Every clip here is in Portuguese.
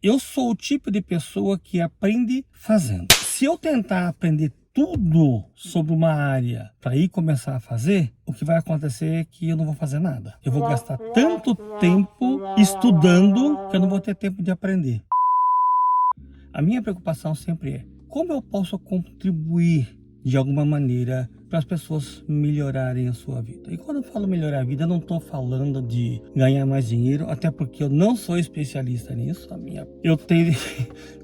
Eu sou o tipo de pessoa que aprende fazendo. Se eu tentar aprender tudo sobre uma área para ir começar a fazer, o que vai acontecer é que eu não vou fazer nada. Eu vou gastar tanto tempo estudando que eu não vou ter tempo de aprender. A minha preocupação sempre é como eu posso contribuir de alguma maneira para as pessoas melhorarem a sua vida. E quando eu falo melhorar a vida, eu não estou falando de ganhar mais dinheiro, até porque eu não sou especialista nisso. Eu tenho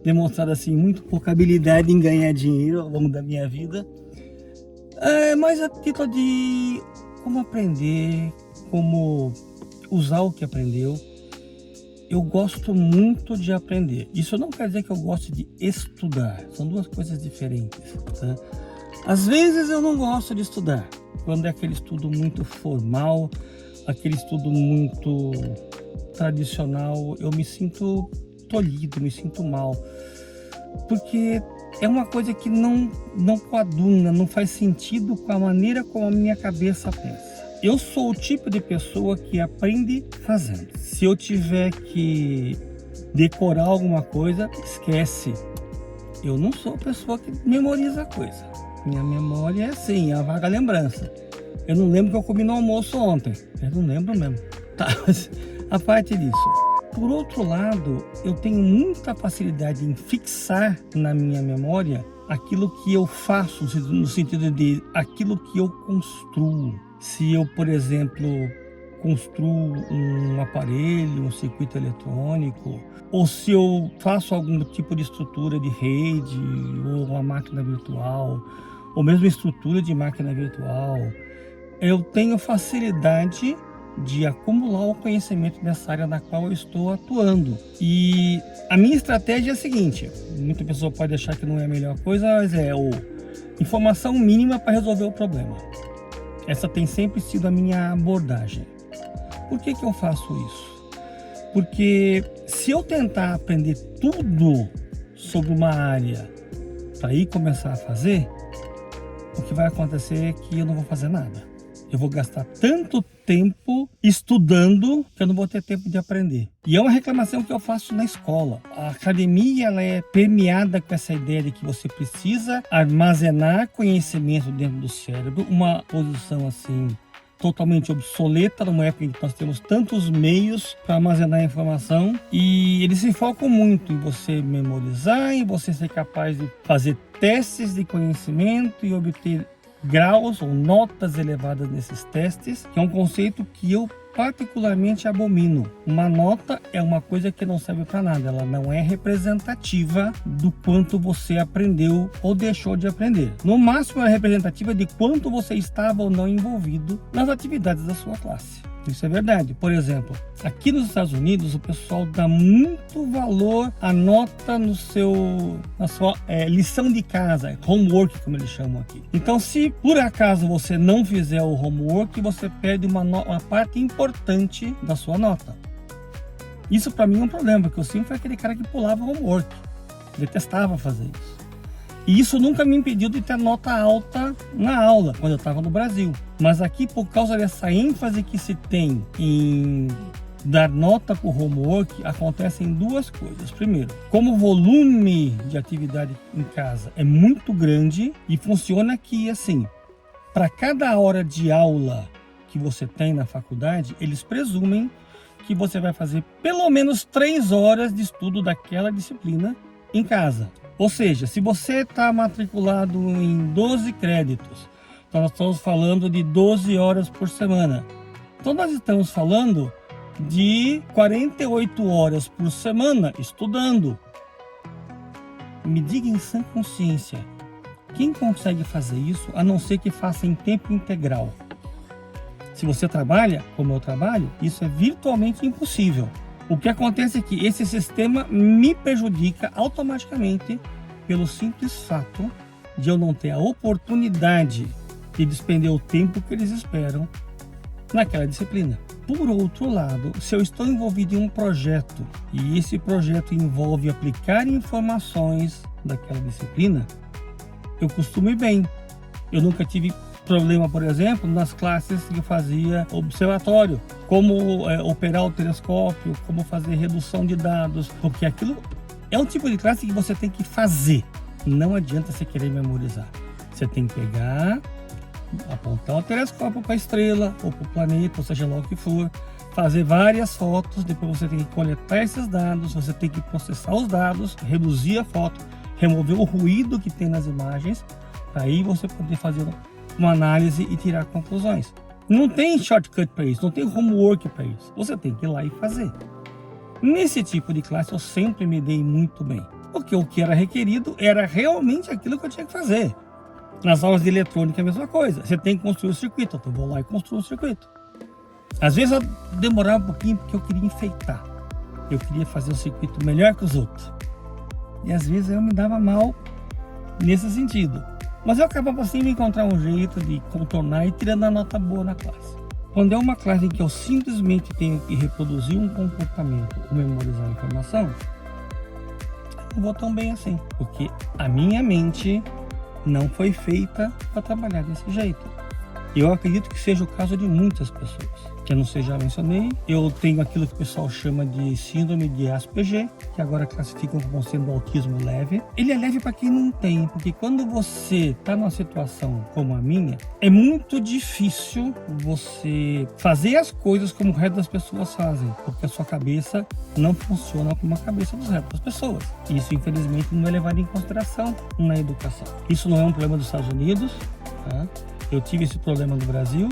demonstrado assim muito pouca habilidade em ganhar dinheiro ao longo da minha vida. Mas a título de como aprender, como usar o que aprendeu. Eu gosto muito de aprender. Isso não quer dizer que eu gosto de estudar. São duas coisas diferentes, tá? Às vezes eu não gosto de estudar. Quando é aquele estudo muito formal, aquele estudo muito tradicional, eu me sinto tolhido, me sinto mal. Porque é uma coisa que não coaduna, não faz sentido com a maneira como a minha cabeça pensa. Eu sou o tipo de pessoa que aprende fazendo. Se eu tiver que decorar alguma coisa, esquece. Eu não sou a pessoa que memoriza coisa. Minha memória é assim, é uma vaga lembrança. Eu não lembro que eu comi no almoço ontem. Eu não lembro mesmo. Tá, mas a parte disso. Por outro lado, eu tenho muita facilidade em fixar na minha memória aquilo que eu faço, no sentido de aquilo que eu construo. Se eu, por exemplo, construo um aparelho, um circuito eletrônico, ou se eu faço algum tipo de estrutura de rede, ou uma máquina virtual, ou mesmo estrutura de máquina virtual, eu tenho facilidade de acumular o conhecimento nessa área na qual eu estou atuando. E a minha estratégia é a seguinte: muita pessoa pode achar que não é a melhor coisa, mas é informação mínima para resolver o problema. Essa tem sempre sido a minha abordagem. Por que eu faço isso? Porque se eu tentar aprender tudo sobre uma área para ir começar a fazer, o que vai acontecer é que eu não vou fazer nada. Eu vou gastar tanto tempo estudando que eu não vou ter tempo de aprender. E é uma reclamação que eu faço na escola. A academia ela é permeada com essa ideia de que você precisa armazenar conhecimento dentro do cérebro, uma posição assim totalmente obsoleta numa época em que nós temos tantos meios para armazenar informação, e eles se focam muito em você memorizar, em você ser capaz de fazer testes de conhecimento e obter graus ou notas elevadas nesses testes, que é um conceito que eu particularmente abomino. Uma nota é uma coisa que não serve para nada, ela não é representativa do quanto você aprendeu ou deixou de aprender. No máximo é representativa de quanto você estava ou não envolvido nas atividades da sua classe. Isso é verdade. Por exemplo, aqui nos Estados Unidos o pessoal dá muito valor à nota na sua lição de casa, homework como eles chamam aqui. Então, se por acaso você não fizer o homework, você perde uma parte importante da sua nota. Isso para mim é um problema, porque eu sempre fui aquele cara que pulava homework, detestava fazer isso. E isso nunca me impediu de ter nota alta na aula, quando eu estava no Brasil. Mas aqui, por causa dessa ênfase que se tem em dar nota para o homework, acontecem duas coisas. Primeiro, como o volume de atividade em casa é muito grande e funciona aqui assim, para cada hora de aula que você tem na faculdade, eles presumem que você vai fazer pelo menos 3 horas de estudo daquela disciplina em casa. Ou seja, se você está matriculado em 12 créditos, então nós estamos falando de 12 horas por semana. Então nós estamos falando de 48 horas por semana estudando. Me diga em sã consciência, quem consegue fazer isso, a não ser que faça em tempo integral? Se você trabalha, como eu trabalho, isso é virtualmente impossível. O que acontece é que esse sistema me prejudica automaticamente pelo simples fato de eu não ter a oportunidade de despender o tempo que eles esperam naquela disciplina. Por outro lado, se eu estou envolvido em um projeto e esse projeto envolve aplicar informações daquela disciplina, eu costumo ir bem. Eu nunca tive problema, por exemplo, nas classes que eu fazia observatório, como operar o telescópio, como fazer redução de dados, porque aquilo é um tipo de classe que você tem que fazer. Não adianta você querer memorizar. Você tem que pegar, apontar o telescópio para a estrela ou para o planeta, ou seja lá o que for, fazer várias fotos, depois você tem que coletar esses dados, você tem que processar os dados, reduzir a foto, remover o ruído que tem nas imagens, para aí você poder fazer uma análise e tirar conclusões. Não tem shortcut para isso, não tem homework para isso. Você tem que ir lá e fazer. Nesse tipo de classe eu sempre me dei muito bem, porque o que era requerido era realmente aquilo que eu tinha que fazer. Nas aulas de eletrônica é a mesma coisa. Você tem que construir o circuito, então eu vou lá e construo o circuito. Às vezes eu demorava um pouquinho porque eu queria enfeitar. Eu queria fazer o circuito melhor que os outros. E às vezes eu me dava mal nesse sentido. Mas eu acabava assim de encontrar um jeito de contornar e tirando a nota boa na classe. Quando é uma classe em que eu simplesmente tenho que reproduzir um comportamento ou memorizar a informação, eu não vou tão bem assim. Porque a minha mente não foi feita para trabalhar desse jeito. Eu acredito que seja o caso de muitas pessoas. Que eu não sei, já mencionei. Eu tenho aquilo que o pessoal chama de síndrome de Asperger, que agora classificam como sendo autismo leve. Ele é leve para quem não tem, porque quando você está numa situação como a minha, é muito difícil você fazer as coisas como o resto das pessoas fazem, porque a sua cabeça não funciona como a cabeça dos restos das pessoas. Isso, infelizmente, não é levado em consideração na educação. Isso não é um problema dos Estados Unidos, tá? Eu tive esse problema no Brasil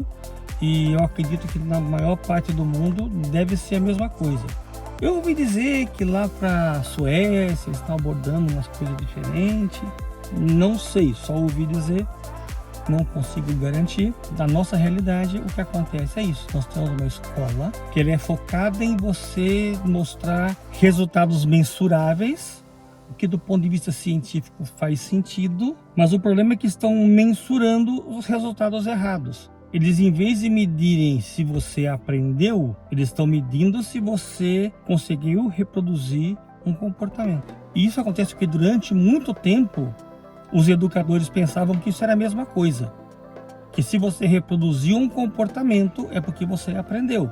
e eu acredito que na maior parte do mundo deve ser a mesma coisa. Eu ouvi dizer que lá para a Suécia eles estão abordando umas coisas diferentes. Não sei, só ouvi dizer, não consigo garantir. Da nossa realidade, o que acontece é isso. Nós temos uma escola que ela é focada em você mostrar resultados mensuráveis, o que do ponto de vista científico faz sentido, mas o problema é que estão mensurando os resultados errados. Eles, em vez de medirem se você aprendeu, eles estão medindo se você conseguiu reproduzir um comportamento. E isso acontece porque durante muito tempo os educadores pensavam que isso era a mesma coisa, que se você reproduziu um comportamento é porque você aprendeu.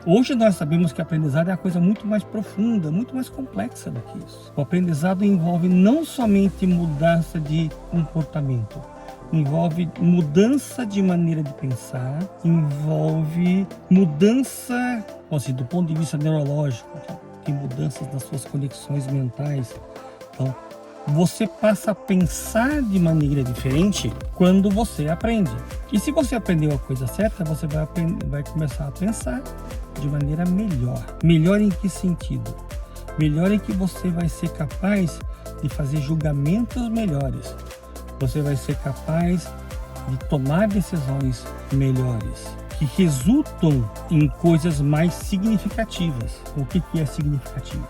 Hoje nós sabemos que a aprendizado é uma coisa muito mais profunda, muito mais complexa do que isso. O aprendizado envolve não somente mudança de comportamento, envolve mudança de maneira de pensar, envolve mudança, assim, do ponto de vista neurológico, tem mudanças nas suas conexões mentais. Então, você passa a pensar de maneira diferente quando você aprende. E se você aprendeu a coisa certa, você vai começar a pensar de maneira melhor. Melhor em que sentido? Melhor em que você vai ser capaz de fazer julgamentos melhores. Você vai ser capaz de tomar decisões melhores, que resultam em coisas mais significativas. O que é significativo?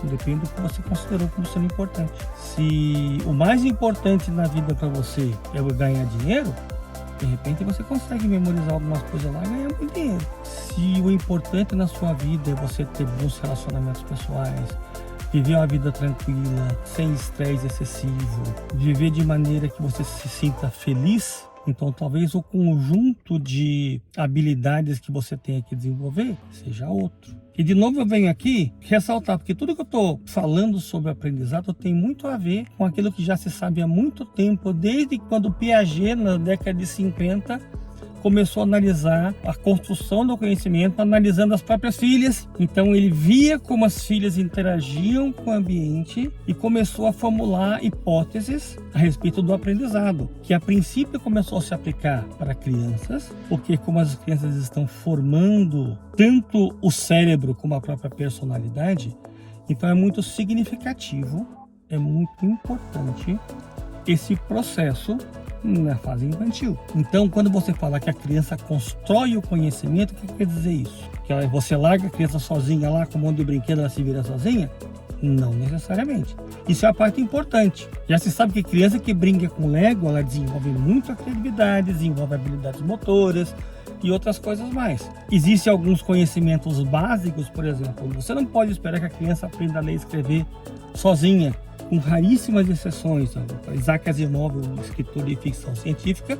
Depende do que você considerou como sendo importante. Se o mais importante na vida para você é ganhar dinheiro, de repente você consegue memorizar algumas coisas lá e ganhar muito dinheiro. Se o importante na sua vida é você ter bons relacionamentos pessoais, viver uma vida tranquila, sem estresse excessivo, viver de maneira que você se sinta feliz, então talvez o conjunto de habilidades que você tenha que desenvolver seja outro. E de novo eu venho aqui ressaltar, porque tudo que eu estou falando sobre aprendizado tem muito a ver com aquilo que já se sabe há muito tempo, desde quando Piaget, na década de 50, começou a analisar a construção do conhecimento, analisando as próprias filhas. Então ele via como as filhas interagiam com o ambiente e começou a formular hipóteses a respeito do aprendizado, que a princípio começou a se aplicar para crianças, porque como as crianças estão formando tanto o cérebro como a própria personalidade, então é muito significativo, é muito importante esse processo na fase infantil. Então, quando você fala que a criança constrói o conhecimento, o que quer dizer isso? Que você larga a criança sozinha lá com um monte de brinquedo, ela se vira sozinha? Não necessariamente. Isso é a parte importante. Já se sabe que criança que brinca com Lego, ela desenvolve muito a criatividade, desenvolve habilidades motoras e outras coisas mais. Existem alguns conhecimentos básicos, por exemplo, você não pode esperar que a criança aprenda a ler e escrever sozinha, com raríssimas exceções. Isaac Asimov, um escritor de ficção científica,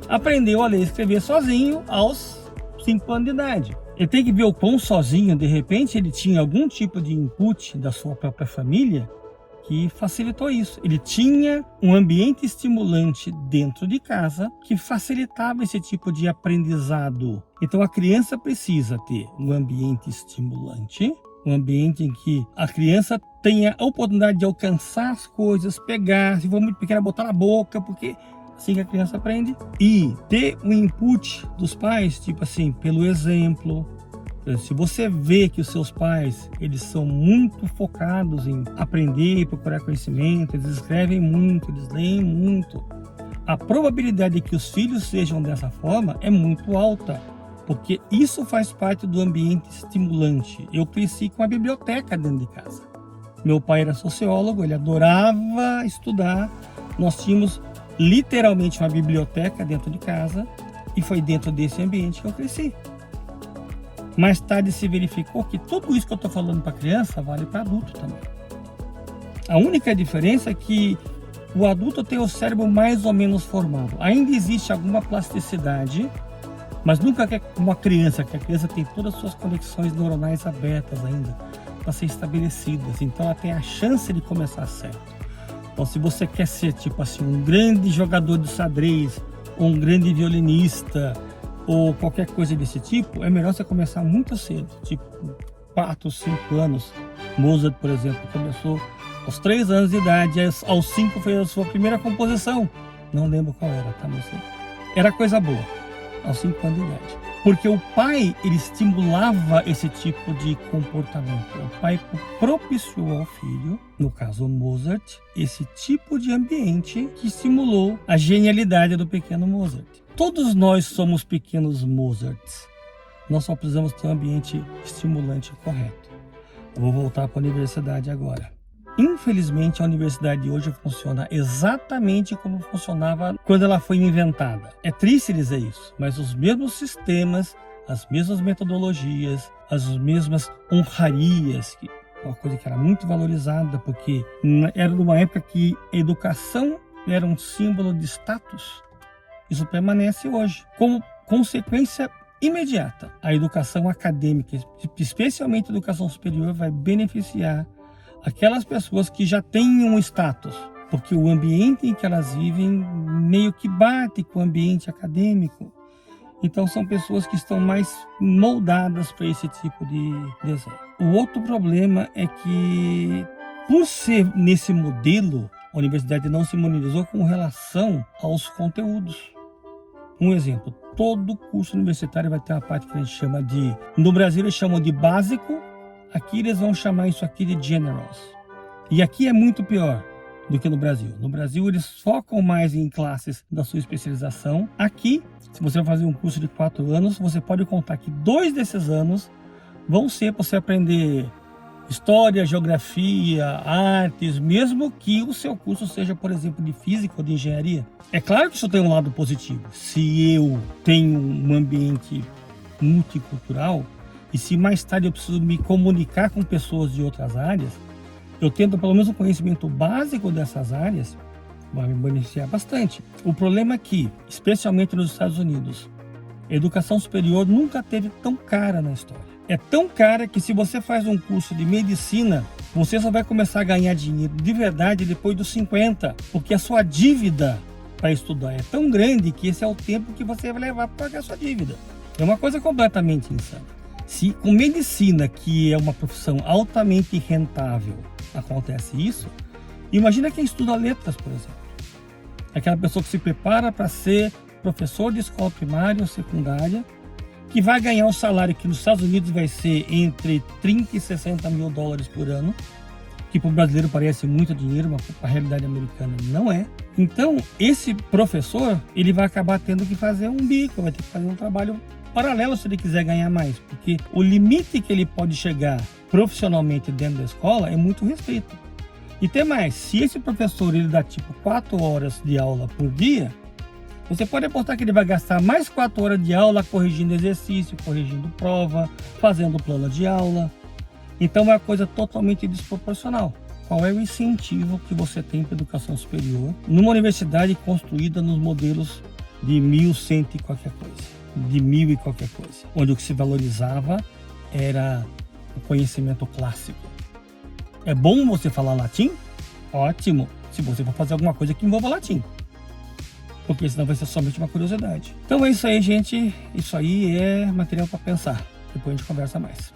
aprendeu a ler e escrever sozinho aos 5 anos de idade. Ele tem que ver o quão sozinho, de repente, ele tinha algum tipo de input da sua própria família que facilitou isso. Ele tinha um ambiente estimulante dentro de casa que facilitava esse tipo de aprendizado. Então a criança precisa ter um ambiente estimulante, um ambiente em que a criança tenha a oportunidade de alcançar as coisas, pegar, se for muito pequena, botar na boca, porque assim que a criança aprende. E ter um input dos pais, tipo assim, pelo exemplo. Se você vê que os seus pais, eles são muito focados em aprender e procurar conhecimento, eles escrevem muito, eles leem muito, a probabilidade de que os filhos sejam dessa forma é muito alta, porque isso faz parte do ambiente estimulante. Eu cresci com a biblioteca dentro de casa. Meu pai era sociólogo, ele adorava estudar. Nós tínhamos literalmente uma biblioteca dentro de casa e foi dentro desse ambiente que eu cresci. Mais tarde se verificou que tudo isso que eu estou falando para criança vale para adulto também. A única diferença é que o adulto tem o cérebro mais ou menos formado. Ainda existe alguma plasticidade, mas nunca é como a criança, que a criança tem todas as suas conexões neuronais abertas ainda para ser estabelecidas. Então ela tem a chance de começar certo. Então se você quer ser tipo assim um grande jogador de xadrez, ou um grande violinista, ou qualquer coisa desse tipo, é melhor você começar muito cedo, tipo 4, 5 anos. Mozart, por exemplo, começou aos 3 anos de idade, aos 5 foi a sua primeira composição. Não lembro qual era, tá? Não sei. Era coisa boa, aos 5 anos de idade. Porque o pai, ele estimulava esse tipo de comportamento. O pai propiciou ao filho, no caso Mozart, esse tipo de ambiente que estimulou a genialidade do pequeno Mozart. Todos nós somos pequenos Mozarts. Nós só precisamos ter um ambiente estimulante correto. Eu vou voltar para a universidade agora. Infelizmente, a universidade de hoje funciona exatamente como funcionava quando ela foi inventada. É triste dizer isso, mas os mesmos sistemas, as mesmas metodologias, as mesmas honrarias, uma coisa que era muito valorizada, porque era numa época que a educação era um símbolo de status. Isso permanece hoje. Como consequência imediata, a educação acadêmica, especialmente a educação superior, vai beneficiar aquelas pessoas que já têm um status, porque o ambiente em que elas vivem meio que bate com o ambiente acadêmico. Então são pessoas que estão mais moldadas para esse tipo de desenho. O outro problema é que, por ser nesse modelo, a universidade não se monitorizou com relação aos conteúdos. Um exemplo, todo curso universitário vai ter uma parte que a gente chama de... No Brasil eles chamam de básico, aqui eles vão chamar isso aqui de generals. E aqui é muito pior do que no Brasil. No Brasil eles focam mais em classes da sua especialização. Aqui, se você vai fazer um curso de 4 anos, você pode contar que 2 desses anos vão ser para você aprender história, geografia, artes, mesmo que o seu curso seja, por exemplo, de física ou de engenharia. É claro que isso tem um lado positivo. Se eu tenho um ambiente multicultural e se mais tarde eu preciso me comunicar com pessoas de outras áreas, eu tendo pelo menos um conhecimento básico dessas áreas, vai me beneficiar bastante. O problema é que, especialmente nos Estados Unidos, a educação superior nunca teve tão cara na história. É tão cara que se você faz um curso de medicina, você só vai começar a ganhar dinheiro de verdade depois dos 50, porque a sua dívida para estudar é tão grande que esse é o tempo que você vai levar para pagar a sua dívida. É uma coisa completamente insana. Se com medicina, que é uma profissão altamente rentável, acontece isso, imagina quem estuda letras, por exemplo. Aquela pessoa que se prepara para ser professor de escola primária ou secundária, que vai ganhar um salário que nos Estados Unidos vai ser entre 30 e 60 mil dólares por ano, que para o brasileiro parece muito dinheiro, mas para a realidade americana não é. Então, esse professor, ele vai acabar tendo que fazer um bico, vai ter que fazer um trabalho paralelo se ele quiser ganhar mais, porque o limite que ele pode chegar profissionalmente dentro da escola é muito restrito. E tem mais, se esse professor ele dá tipo 4 horas de aula por dia, você pode apostar que ele vai gastar mais 4 horas de aula corrigindo exercício, corrigindo prova, fazendo plano de aula. Então é uma coisa totalmente desproporcional. Qual é o incentivo que você tem para a educação superior numa universidade construída nos modelos de 1100 e qualquer coisa, de 1000 e qualquer coisa, onde o que se valorizava era o conhecimento clássico. É bom você falar latim? Ótimo, se você for fazer alguma coisa que envolva latim, porque senão vai ser somente uma curiosidade. Então é isso aí, gente. Isso aí é material para pensar. Depois a gente conversa mais.